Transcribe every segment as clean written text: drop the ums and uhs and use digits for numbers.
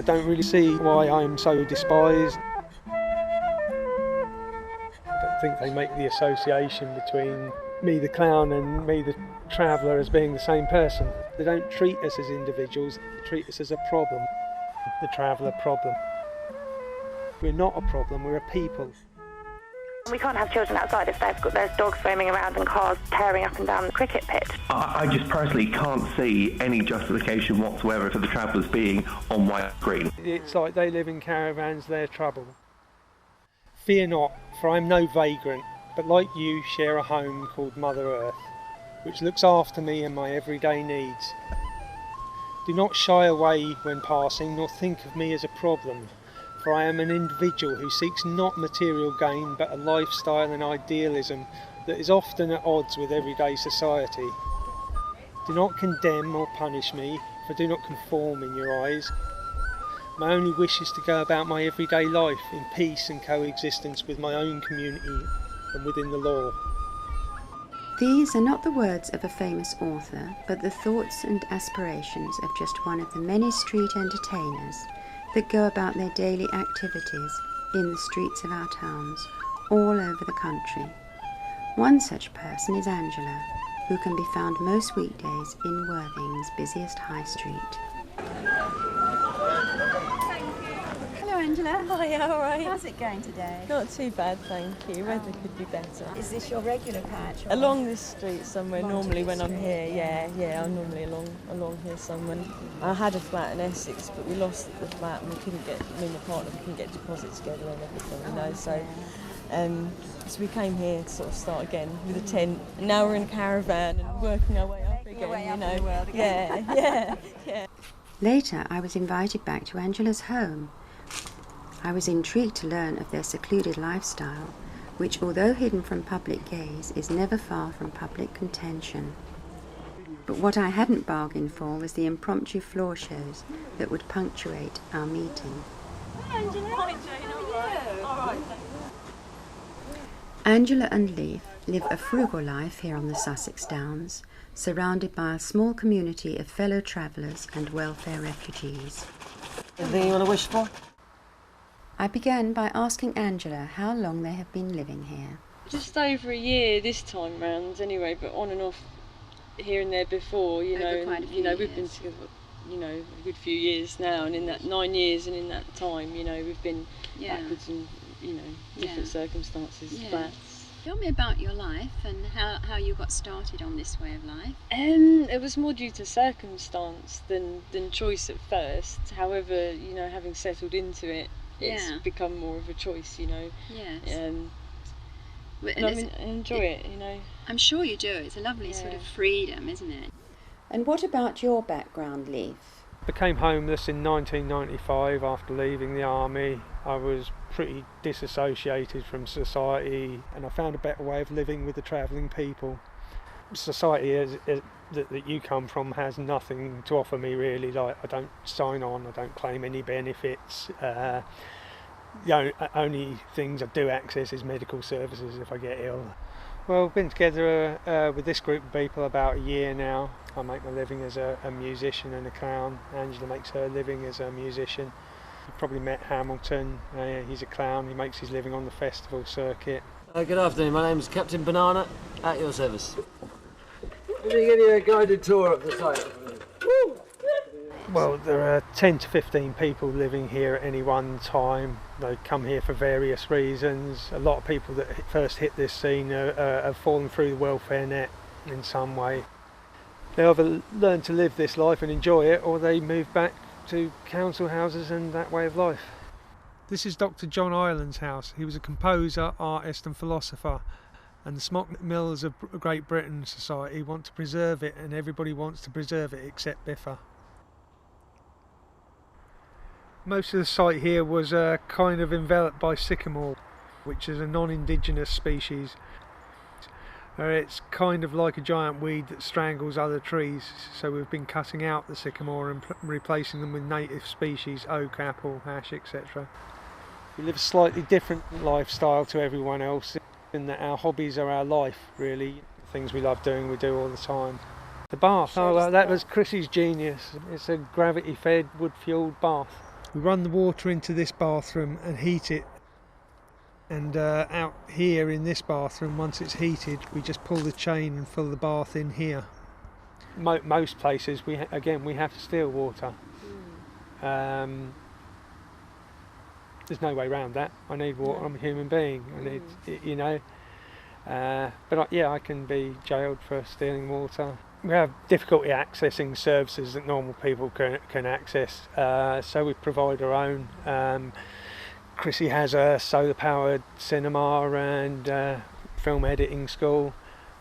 don't really see why I'm so despised. I think they make the association between me the clown and me the traveller as being the same person. They don't treat us as individuals, they treat us as a problem, the traveller problem. We're not a problem, we're a people. We can't have children outside if there's dogs roaming around and cars tearing up and down the cricket pitch. I just personally can't see any justification whatsoever for the travellers being on white green. It's like they live in caravans, they're trouble. Fear not, for I am no vagrant, but like you share a home called Mother Earth, which looks after me and my everyday needs. Do not shy away when passing, nor think of me as a problem, for I am an individual who seeks not material gain, but a lifestyle and idealism that is often at odds with everyday society. Do not condemn or punish me, for I do not conform in your eyes. My only wish is to go about my everyday life in peace and coexistence with my own community and within the law. These are not the words of a famous author, but the thoughts and aspirations of just one of the many street entertainers that go about their daily activities in the streets of our towns all over the country. One such person is Angela, who can be found most weekdays in Worthing's busiest high street. Hello Angela. Hiya, all right. How's it going today? Not too bad, thank you. Weather could be better. Is this your regular patch? Or Along this street somewhere, Along normally this when I'm street? here, yeah, I'm normally along here somewhere. I had a flat in Essex, but we lost the flat and me and my partner, we couldn't get deposits together and everything, so we came here to sort of start again with a tent. And now we're in a caravan and working our way up again, your way up in the world again. Yeah. Later, I was invited back to Angela's home. I was intrigued to learn of their secluded lifestyle, which, although hidden from public gaze, is never far from public contention. But what I hadn't bargained for was the impromptu floor shows that would punctuate our meeting. Hi Angela. Hi Jane, all right. Angela and Leif live a frugal life here on the Sussex Downs, surrounded by a small community of fellow travellers and welfare refugees. Anything you want to wish for? I began by asking Angela how long they have been living here. Just over a year this time round anyway, but on and off here and there before, Over quite a few we've been years. together, a good few years now, and in that 9 years and in that time, we've been backwards and, different circumstances, Yeah. flats. Tell me about your life and how you got started on this way of life. It was more due to circumstance than choice at first. However, having settled into it, it's Yeah. become more of a choice, Yes. Well, And I enjoy it, I'm sure you do. It's a lovely sort of freedom, isn't it? And what about your background, Leif? Became homeless in 1995 after leaving the army. I was pretty disassociated from society and I found a better way of living with the travelling people. Society that you come from has nothing to offer me really. Like, I don't sign on, I don't claim any benefits. The only things I do access is medical services if I get ill. Well, we've been together with this group of people about a year now. I make my living as a musician and a clown. Angela makes her living as a musician. You've probably met Hamilton. He's a clown. He makes his living on the festival circuit. Good afternoon, my name's Captain Banana, at your service. Let me give you a guided tour of the site. Well, there are 10 to 15 people living here at any one time. They come here for various reasons. A lot of people that first hit this scene have fallen through the welfare net in some way. They either learn to live this life and enjoy it, or they move back to council houses and that way of life. This is Dr. John Ireland's house. He was a composer, artist and philosopher, and the Smock Mills of Great Britain Society want to preserve it, and everybody wants to preserve it except Biffa. Most of the site here was kind of enveloped by sycamore, which is a non-indigenous species. It's kind of like a giant weed that strangles other trees, so we've been cutting out the sycamore and replacing them with native species, oak, apple, ash, etc. We live a slightly different lifestyle to everyone else in that our hobbies are our life, really. Things we love doing, we do all the time. The bath, that was Chrissy's genius. It's a gravity-fed, wood-fuelled bath. We run the water into this bathroom and heat it, and out here in this bathroom, once it's heated, we just pull the chain and fill the bath in here. Most places we have still water. There's no way around that. I need water. I'm a human being. I need, you know. But I can be jailed for stealing water. We have difficulty accessing services that normal people can access, so we provide our own. Chrissy has a solar-powered cinema and film editing school.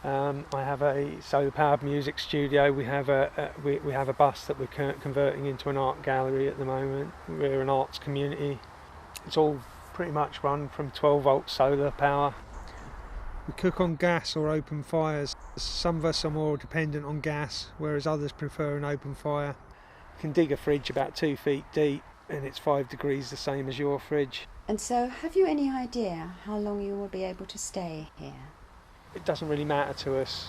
I have a solar-powered music studio. We have a bus that we're converting into an art gallery at the moment. We're an arts community. It's all pretty much run from 12-volt solar power. We cook on gas or open fires. Some of us are more dependent on gas, whereas others prefer an open fire. You can dig a fridge about 2 feet deep and it's 5 degrees the same as your fridge. And so, have you any idea how long you will be able to stay here? It doesn't really matter to us.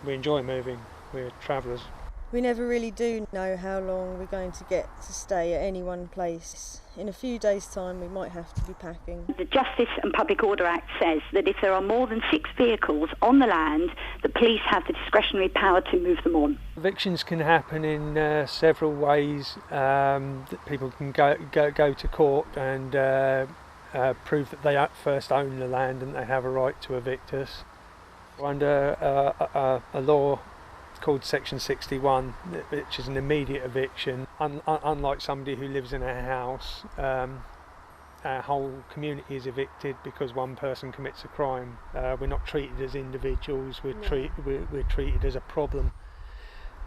We enjoy moving. We're travellers. We never really do know how long we're going to get to stay at any one place. In a few days' time we might have to be packing. The Justice and Public Order Act says that if there are more than 6 vehicles on the land, the police have the discretionary power to move them on. Evictions can happen in several ways. That people can go to court and prove that they first own the land and they have a right to evict us. Under a law called Section 61, which is an immediate eviction. Unlike somebody who lives in a house, our whole community is evicted because one person commits a crime. We're not treated as individuals, we're treated as a problem.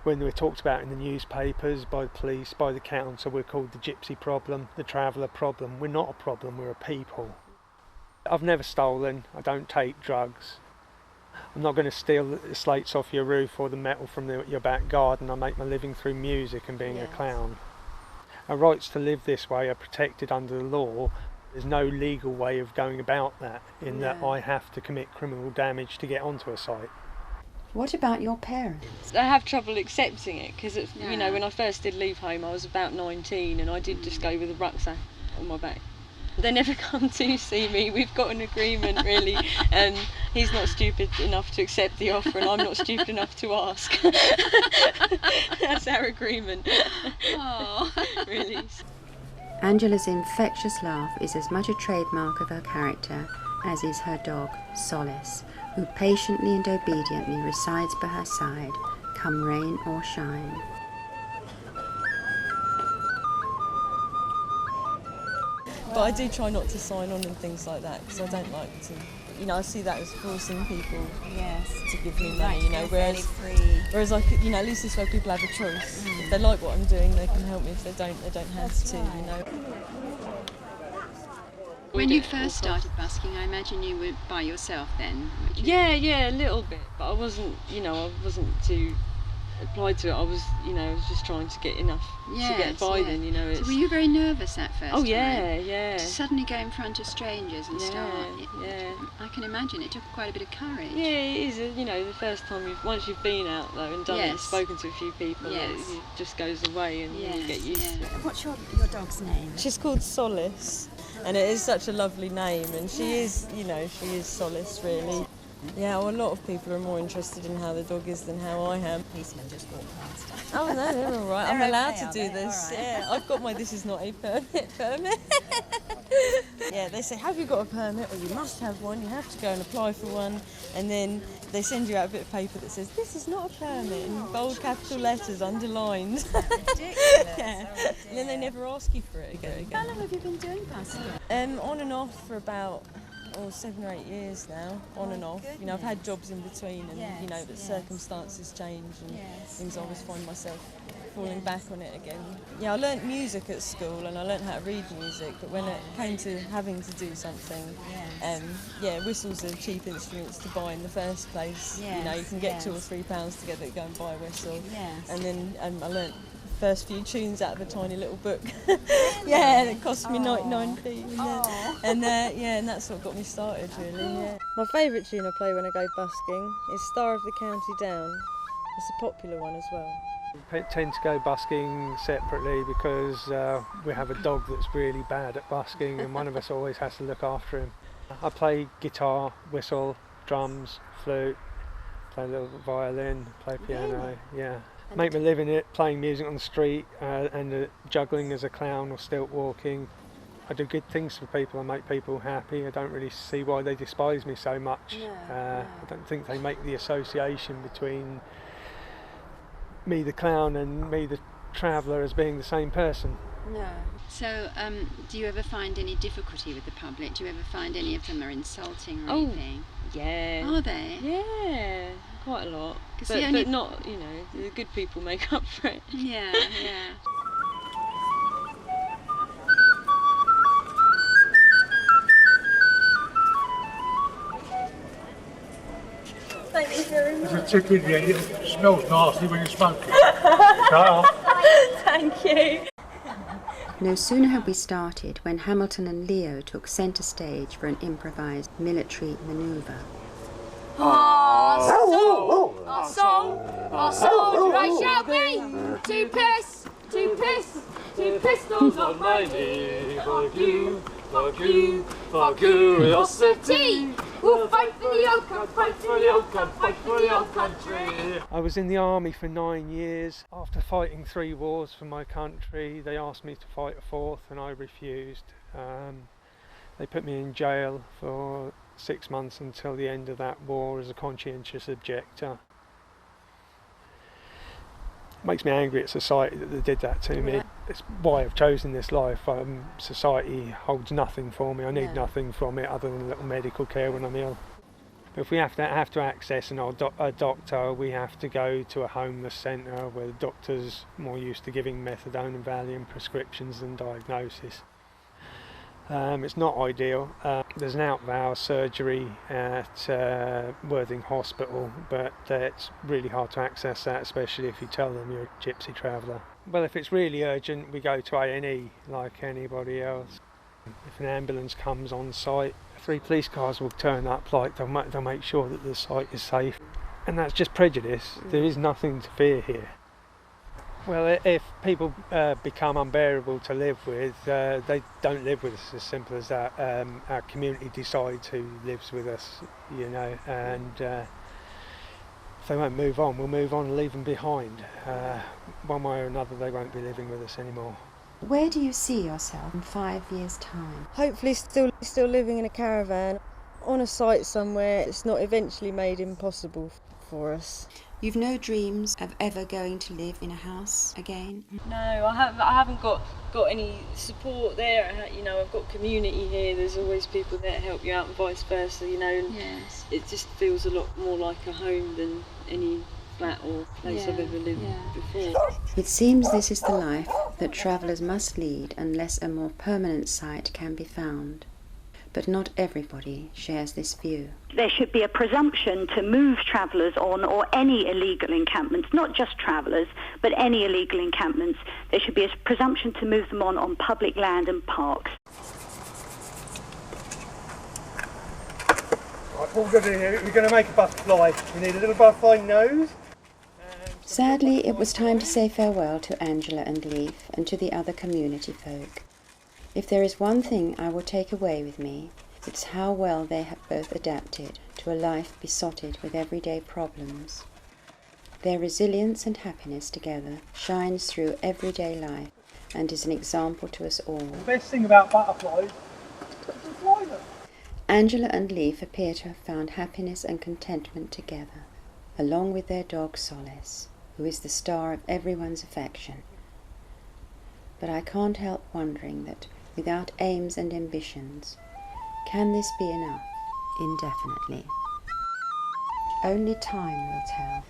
When we're talked about in the newspapers, by the police, by the council, we're called the gypsy problem, the traveller problem. We're not a problem, we're a people. I've never stolen, I don't take drugs. I'm not going to steal the slates off your roof or the metal from your back garden. I make my living through music and being a clown. Our rights to live this way are protected under the law. There's no legal way of going about that, in that I have to commit criminal damage to get onto a site. What about your parents? I have trouble accepting it because, you know, when I first did leave home I was about 19 and I did just go with a rucksack on my back. They never come to see me. We've got an agreement, really, and he's not stupid enough to accept the offer and I'm not stupid enough to ask. That's our agreement. Oh. Really. Angela's infectious laugh is as much a trademark of her character as is her dog, Solace, who patiently and obediently resides by her side, come rain or shine. But I do try not to sign on and things like that because I don't like to, you know, I see that as forcing people to give me money, you know, whereas I could, you know, at least this way people have a choice. If they like what I'm doing, they can help me. If they don't have to, you know. When you first started busking, I imagine you were by yourself then? Yeah, a little bit, but I wasn't too applied to it. I was just trying to get enough to get by then, you know. So were you very nervous that first time? Oh yeah. To suddenly go in front of strangers and start. Yeah. I can imagine it took quite a bit of courage. Yeah, it is, you know, the first time once you've been out though and done it and spoken to a few people, it just goes away and you get used to it. What's your dog's name? She's called Solace, and it is such a lovely name, and she is Solace, really. Yeah, well, a lot of people are more interested in how the dog is than how I am. Policemen just walk past. Oh no, they're all right. I'm allowed to do this. Right. Yeah, I've got my "this is not a permit." Yeah, they say, "Have you got a permit?" Well, you must have one. You have to go and apply for one, and then they send you out a bit of paper that says, "This is not a permit," in bold capital letters, underlined. Ridiculous. Yeah. And then they never ask you for it again. How long have you been doing busking? On and off for about 7 or 8 years now, on and off. You know, I've had jobs in between, and you know, that circumstances change and things. I always find myself falling back on it again. Yeah, I learnt music at school and I learnt how to read music, but when it came to having to do something, whistles are cheap instruments to buy in the first place. You know, you can get £2 or £3 together to go and buy a whistle. And then I learnt first few tunes out of a tiny little book. It cost me 99p. And that's what got me started, really. Yeah. My favourite tune I play when I go busking is Star of the County Down. It's a popular one as well. We tend to go busking separately because we have a dog that's really bad at busking and one of us always has to look after him. I play guitar, whistle, drums, flute, play a little violin, play piano, yeah. Make my living it, playing music on the street and juggling as a clown or stilt walking. I do good things for people, I make people happy. I don't really see why they despise me so much. I don't think they make the association between me the clown and me the traveller as being the same person. No. So, do you ever find any difficulty with the public? Do you ever find any of them are insulting or anything? Yeah. Are they? Yeah, quite a lot. But not, you know, the good people make up for it. Yeah, yeah. Thank you very much. There's a tip in here, it smells nasty when you smoke it. Thank you. No sooner had we started when Hamilton and Leo took centre stage for an improvised military manoeuvre. Our song, right shall be to piss, to pistols on my knee. For curiosity, we'll fight for the old country, fight for the old country. I was in the army for 9 years. After fighting 3 wars for my country, they asked me to fight a 4th and I refused. They put me in jail for 6 months until the end of that war as a conscientious objector. It makes me angry at society that they did that to me. It's why I've chosen this life. Society holds nothing for me. I need nothing from it other than a little medical care when I'm ill. If we have to access a doctor, we have to go to a homeless centre where the doctor's more used to giving methadone and Valium prescriptions than diagnosis. It's not ideal. There's an out-of-hour surgery at Worthing Hospital, but it's really hard to access that, especially if you tell them you're a gypsy traveller. Well, if it's really urgent, we go to A&E like anybody else. If an ambulance comes on site, 3 police cars will turn up, like they'll make sure that the site is safe. And that's just prejudice. There is nothing to fear here. Well, if people become unbearable to live with, they don't live with us, as simple as that. Our community decides who lives with us, you know, and if they won't move on, we'll move on and leave them behind. One way or another, they won't be living with us anymore. Where do you see yourself in 5 years' time? Hopefully still living in a caravan on a site somewhere it's not eventually made impossible for us. You've no dreams of ever going to live in a house again? No, I haven't got any support there. You know, I've got community here. There's always people there to help you out, and vice versa. You know, and it just feels a lot more like a home than any flat or place I've ever lived before. It seems this is the life that travellers must lead unless a more permanent site can be found. But not everybody shares this view. There should be a presumption to move travellers on, or any illegal encampments, not just travellers, but any illegal encampments. There should be a presumption to move them on public land and parks. Right, what we're going to do here, we're going to make a butterfly. We need a little butterfly nose. Sadly, it was time to say farewell to Angela and Leif and to the other community folk. If there is one thing I will take away with me, it's how well they have both adapted to a life besotted with everyday problems. Their resilience and happiness together shines through everyday life and is an example to us all. The best thing about butterflies is to fly them. Angela and Leif appear to have found happiness and contentment together, along with their dog Solace, who is the star of everyone's affection. But I can't help wondering that without aims and ambitions, can this be enough indefinitely? Only time will tell.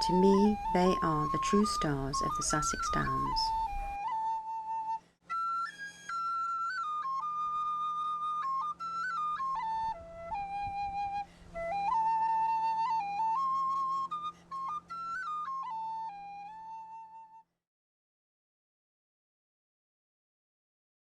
To me, they are the true stars of the Sussex Downs.